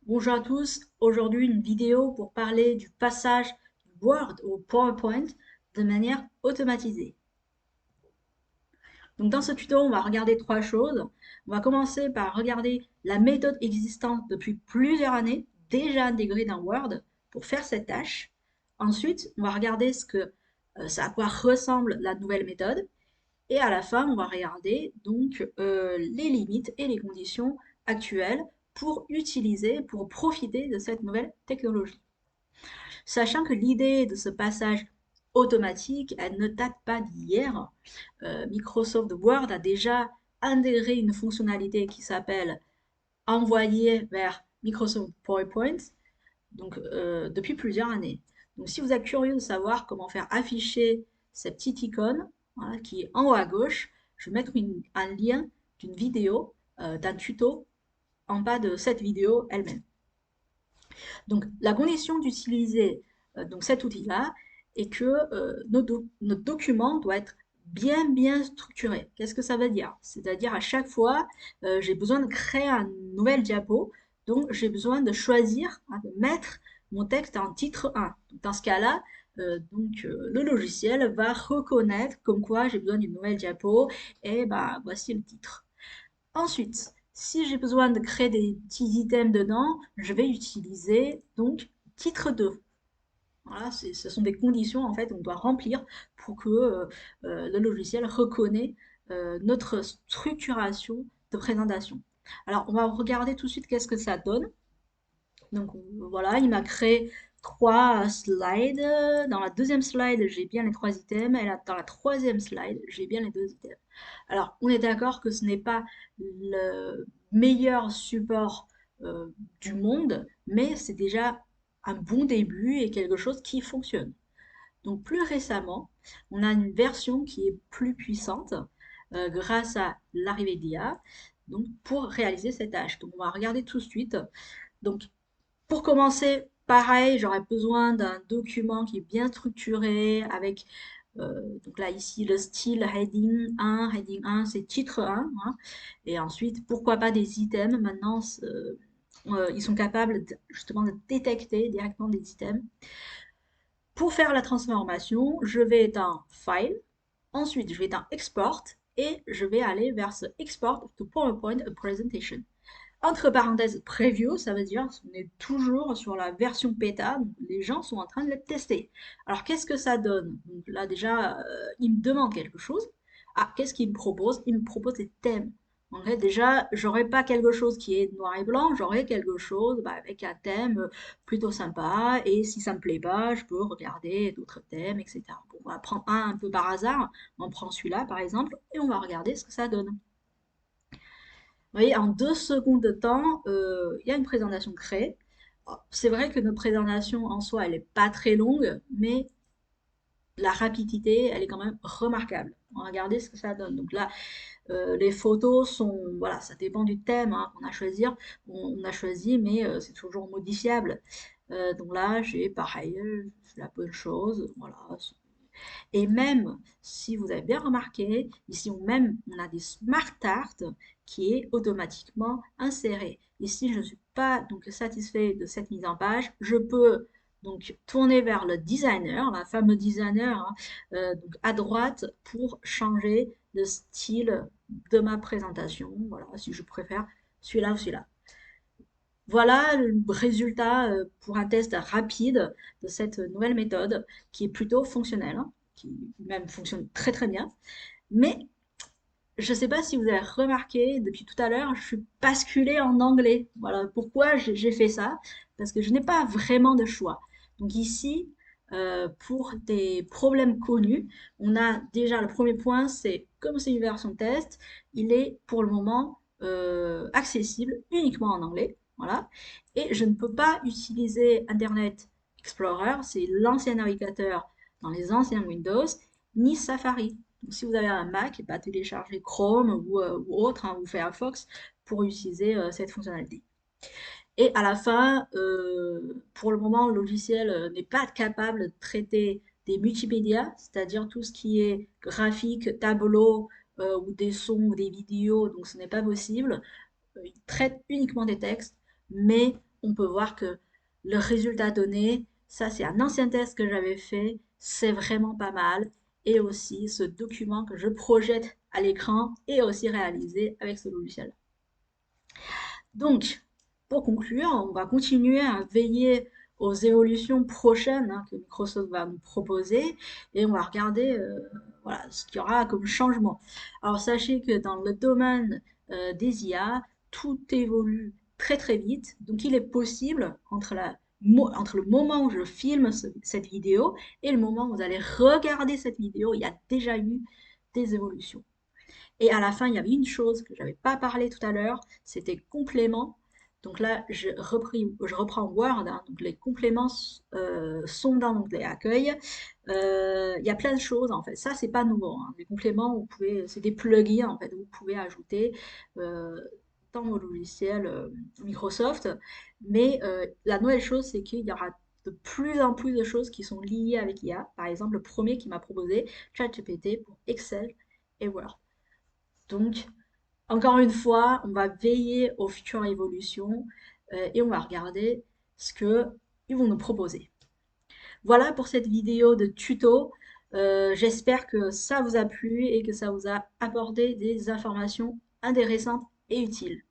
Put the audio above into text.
Bonjour à tous, aujourd'hui une vidéo pour parler du passage du Word au PowerPoint de manière automatisée. Donc dans ce tuto, on va regarder trois choses. On va commencer par regarder la méthode existante depuis plusieurs années, déjà intégrée dans Word, pour faire cette tâche. Ensuite, on va regarder à quoi ressemble la nouvelle méthode. Et à la fin, on va regarder donc les limites et les conditions actuelles pour profiter de cette nouvelle technologie. Sachant que l'idée de ce passage automatique, elle ne date pas d'hier. Microsoft Word a déjà intégré une fonctionnalité qui s'appelle envoyer vers Microsoft PowerPoint, donc depuis plusieurs années. Donc si vous êtes curieux de savoir comment faire afficher cette petite icône, voilà, qui est en haut à gauche, je vais mettre un lien d'une vidéo, d'un tuto en bas de cette vidéo elle-même. Donc, la condition d'utiliser donc cet outil-là est que notre document doit être bien structuré. Qu'est-ce que ça veut dire? C'est-à-dire à chaque fois, j'ai besoin de créer un nouvel diapo, donc j'ai besoin de choisir, hein, de mettre mon texte en titre 1. Donc, dans ce cas-là, le logiciel va reconnaître comme quoi j'ai besoin d'une nouvelle diapo et bah, voici le titre. Ensuite, si j'ai besoin de créer des petits items dedans, je vais utiliser donc titre 2. Voilà, ce sont des conditions en fait qu'on doit remplir pour que le logiciel reconnaisse notre structuration de présentation. Alors, on va regarder tout de suite qu'est-ce que ça donne. Donc voilà, il m'a créé trois slides. Dans la deuxième slide, j'ai bien les trois items. Et dans la troisième slide, j'ai bien les deux items. Alors, on est d'accord que ce n'est pas le meilleur support du monde, mais c'est déjà un bon début et quelque chose qui fonctionne. Donc plus récemment, on a une version qui est plus puissante grâce à l'arrivée d'IA, donc pour réaliser cette tâche. Donc on va regarder tout de suite. Donc pour commencer, pareil, j'aurais besoin d'un document qui est bien structuré avec, donc là ici, le style heading 1. Heading 1, c'est titre 1, hein. Et ensuite, pourquoi pas des items. Maintenant, ils sont capables justement de détecter directement des items. Pour faire la transformation, je vais dans File, ensuite je vais dans Export et je vais aller vers ce Export to PowerPoint Presentation. Entre parenthèses, preview, ça veut dire qu'on est toujours sur la version bêta, donc les gens sont en train de le tester. Alors qu'est-ce que ça donne? Donc là déjà, il me demande quelque chose. Ah, qu'est-ce qu'il me propose? Il me propose des thèmes. En fait, déjà, j'aurais pas quelque chose qui est noir et blanc, j'aurais quelque chose bah, avec un thème plutôt sympa, et si ça me plaît pas, je peux regarder d'autres thèmes, etc. Bon, on va prendre un peu par hasard, on prend celui-là par exemple, et on va regarder ce que ça donne. Vous voyez, en 2 secondes de temps, il y a une présentation créée. C'est vrai que notre présentation en soi, elle n'est pas très longue, mais la rapidité, elle est quand même remarquable. On va regarder ce que ça donne. Donc là, les photos sont, voilà, ça dépend du thème hein, qu'on a choisi. On a choisi, mais c'est toujours modifiable. Donc là, j'ai pareil, c'est la bonne chose. Voilà, et même, si vous avez bien remarqué, ici même on a des smart art qui est automatiquement inséré. Et si je ne suis pas donc satisfait de cette mise en page, je peux donc tourner vers le designer, la fameux designer, hein, donc à droite pour changer le style de ma présentation. Voilà, si je préfère celui-là ou celui-là. Voilà le résultat pour un test rapide de cette nouvelle méthode qui est plutôt fonctionnelle, hein, qui même fonctionne très bien. Mais je ne sais pas si vous avez remarqué, depuis tout à l'heure, je suis basculée en anglais. Voilà pourquoi j'ai fait ça, parce que je n'ai pas vraiment de choix. Donc ici, pour des problèmes connus, on a déjà le premier point, c'est comme c'est une version test, il est pour le moment accessible uniquement en anglais. Voilà. Et je ne peux pas utiliser Internet Explorer, c'est l'ancien navigateur dans les anciens Windows, ni Safari. Donc, si vous avez un Mac, bah, téléchargez Chrome ou autre, hein, ou Firefox pour utiliser cette fonctionnalité. Et à la fin, pour le moment, le logiciel n'est pas capable de traiter des multimédias, c'est-à-dire tout ce qui est graphique, tableau ou des sons ou des vidéos, donc ce n'est pas possible. Il traite uniquement des textes, mais on peut voir que le résultat donné, ça c'est un ancien test que j'avais fait, c'est vraiment pas mal. Et aussi ce document que je projette à l'écran est aussi réalisé avec ce logiciel. Donc, pour conclure, on va continuer à veiller aux évolutions prochaines que Microsoft va nous proposer et on va regarder voilà, ce qu'il y aura comme changement. Alors, sachez que dans le domaine des IA, tout évolue très très vite. Donc, il est possible, entre le moment où je filme cette vidéo et le moment où vous allez regarder cette vidéo, il y a déjà eu des évolutions. Et à la fin, il y avait une chose que je n'avais pas parlé tout à l'heure, c'était complément. Donc là, je reprends Word, hein, donc les compléments sont dans l'onglet accueil. Il y a plein de choses en fait. Ça, c'est pas nouveau, hein. Les compléments, c'est des plugins en fait, vous pouvez ajouter euh, dans vos logiciels Microsoft. Mais la nouvelle chose, c'est qu'il y aura de plus en plus de choses qui sont liées avec IA. Par exemple, le premier qui m'a proposé ChatGPT pour Excel et Word. Donc, encore une fois, on va veiller aux futures évolutions et on va regarder ce qu'ils vont nous proposer. Voilà pour cette vidéo de tuto. J'espère que ça vous a plu et que ça vous a apporté des informations intéressantes et utiles.